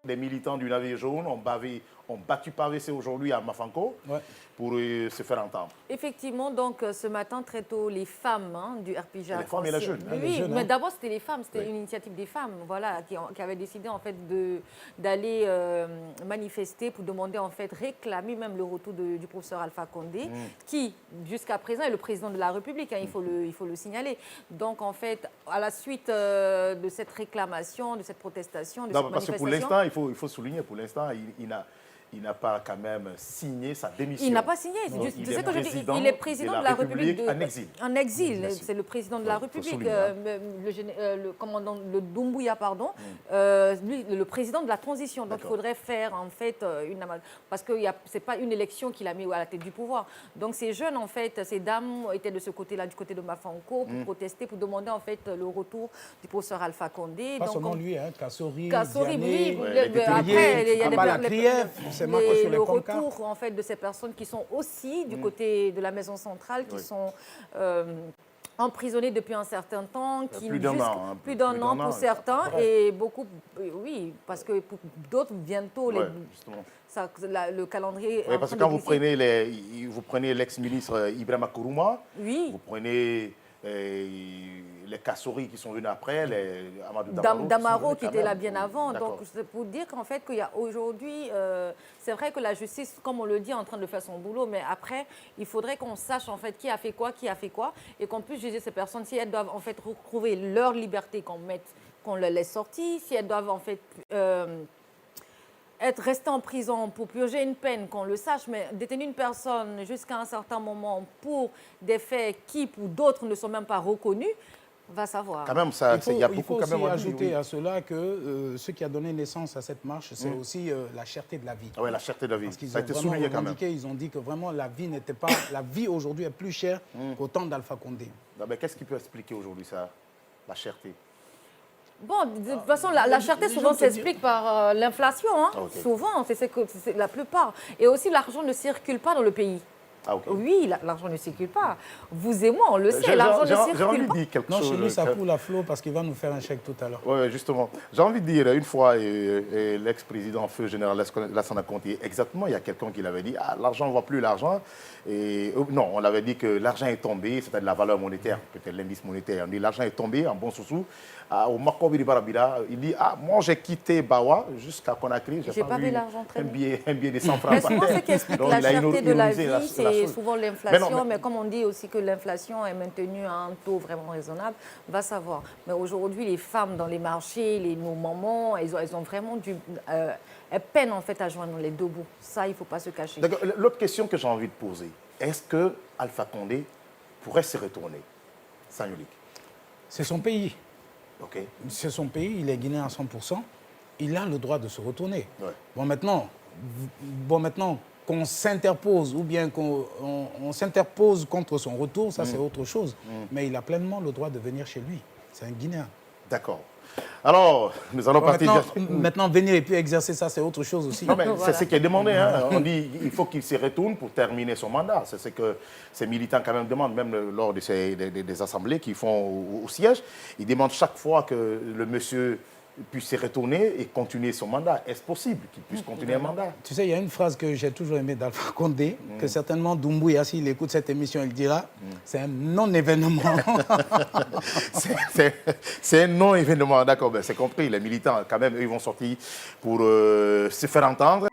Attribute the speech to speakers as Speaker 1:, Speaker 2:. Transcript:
Speaker 1: des militants du navire jaune ont battu PAVC aujourd'hui à Mafanko pour se faire entendre.
Speaker 2: Effectivement, donc ce matin, très tôt, les femmes du RPG.
Speaker 1: Les femmes et les jeunes.
Speaker 2: Oui, mais d'abord, c'était les femmes, c'était une initiative des femmes voilà, qui avaient décidé en fait, d'aller manifester pour demander, en fait, réclamer même le retour du professeur Alpha Condé, qui, jusqu'à présent, est le président de la République, hein, il faut le signaler. Donc, en fait, à la suite de cette réclamation, de cette protestation, de cette
Speaker 1: parce que pour l'instant, il faut souligner, pour l'instant, il n'a pas quand même signé sa démission.
Speaker 2: Il n'a pas signé. Il est président de la République
Speaker 1: en exil.
Speaker 2: En exil. C'est le président de la République. Le commandant le Doumbouya, pardon, lui, le président de la transition. Donc il faudrait faire en fait une amende. Parce que ce n'est pas une élection qu'il a mis à la tête du pouvoir. Donc ces jeunes, en fait, ces dames étaient de ce côté-là, du côté de Mafanko, pour protester, pour demander en fait le retour du professeur Alpha Condé.
Speaker 3: Pas seulement lui, hein, Kassori,
Speaker 2: oui.
Speaker 3: Après, il y a
Speaker 2: le retour en fait, de ces personnes qui sont aussi du côté de la maison centrale, qui sont emprisonnées depuis un certain temps.
Speaker 1: Plus d'un an.
Speaker 2: Plus d'un an pour certains et beaucoup, oui, parce que pour d'autres, bientôt, le calendrier...
Speaker 1: Oui, parce que quand vous prenez l'ex-ministre Ibrahima Kourouma, vous prenez... les Kassori qui sont venus après, les Amadou
Speaker 2: Damaro qui était là bien avant. Donc, c'est pour dire qu'en fait, qu'il y a aujourd'hui, c'est vrai que la justice, comme on le dit, est en train de faire son boulot, mais après, il faudrait qu'on sache en fait qui a fait quoi, et qu'on puisse juger ces personnes si elles doivent en fait retrouver leur liberté, qu'on les laisse sortir, si elles doivent en fait être resté en prison pour purger une peine, qu'on le sache, mais détenir une personne jusqu'à un certain moment pour des faits qui, pour d'autres, ne sont même pas reconnus, va savoir.
Speaker 1: Quand même,
Speaker 3: il faut aussi ajouter à cela que ce qui a donné naissance à cette marche, c'est aussi la cherté de la vie.
Speaker 1: Oui, la cherté de la vie.
Speaker 3: Parce qu'ils
Speaker 1: ça a été souligné quand même.
Speaker 3: Ils ont dit que vraiment la vie n'était pas... La vie aujourd'hui est plus chère qu'au temps d'Alpha Condé.
Speaker 1: Qu'est-ce qui peut expliquer aujourd'hui ça, la cherté?
Speaker 2: Bon, de toute façon, la cherté souvent s'explique par l'inflation. Hein. Souvent, c'est la plupart. Et aussi, l'argent ne circule pas dans le pays. Oui, l'argent ne circule pas. Vous et moi, on le sait, l'argent ne circule pas.
Speaker 1: J'ai envie de dire quelque chose.
Speaker 3: Non, chez lui, ça coule à flot parce qu'il va nous faire un chèque tout à l'heure.
Speaker 1: Oui, justement. J'ai envie de dire, une fois, l'ex-président Feu Général Lassana Conté, exactement, il y a quelqu'un qui l'avait dit, l'argent ne voit plus l'argent. Non, on avait dit que l'argent est tombé, c'est-à-dire la valeur monétaire, peut-être l'indice monétaire. On dit l'argent est tombé en bon sous-sous. Au Makobi Barabira, il dit, moi j'ai quitté Bawa jusqu'à Conakry, j'ai pas vu
Speaker 2: l'argent
Speaker 1: un billet de 100 francs.
Speaker 2: Mais souvent, ce qui explique la cherté de la vie, c'est souvent l'inflation, mais comme on dit aussi que l'inflation est maintenue à un taux vraiment raisonnable, va savoir. Mais aujourd'hui, les femmes dans les marchés, nos mamans, elles ont vraiment elles peinent en fait à joindre les deux bouts. Ça, il ne faut pas se cacher.
Speaker 1: L'autre question que j'ai envie de poser, est-ce que Alpha Condé pourrait se retourner? Sanyolik.
Speaker 3: C'est son pays.
Speaker 1: C'est
Speaker 3: son pays, il est guinéen à 100%. Il a le droit de se retourner. Bon, maintenant qu'on s'interpose ou bien qu'on s'interpose contre son retour, ça c'est autre chose. Mais il a pleinement le droit de venir chez lui. C'est un Guinéen.
Speaker 1: D'accord. Alors, nous allons partir...
Speaker 3: Maintenant, venir et puis exercer ça, c'est autre chose aussi.
Speaker 1: Non, mais c'est ce qui est demandé. Hein. On dit qu'il faut qu'il se retourne pour terminer son mandat. C'est ce que ces militants quand même demandent, même lors des assemblées qu'ils font au siège. Ils demandent chaque fois que le monsieur puisse se retourner et continuer son mandat. Est-ce possible qu'il puisse continuer un mandat?
Speaker 3: Tu sais, il y a une phrase que j'ai toujours aimée d'Alpha Condé, que certainement Doumbouya, s'il écoute cette émission, il dira, c'est un non-événement.
Speaker 1: C'est un non-événement, d'accord, c'est compris. Les militants, quand même, eux, ils vont sortir pour se faire entendre.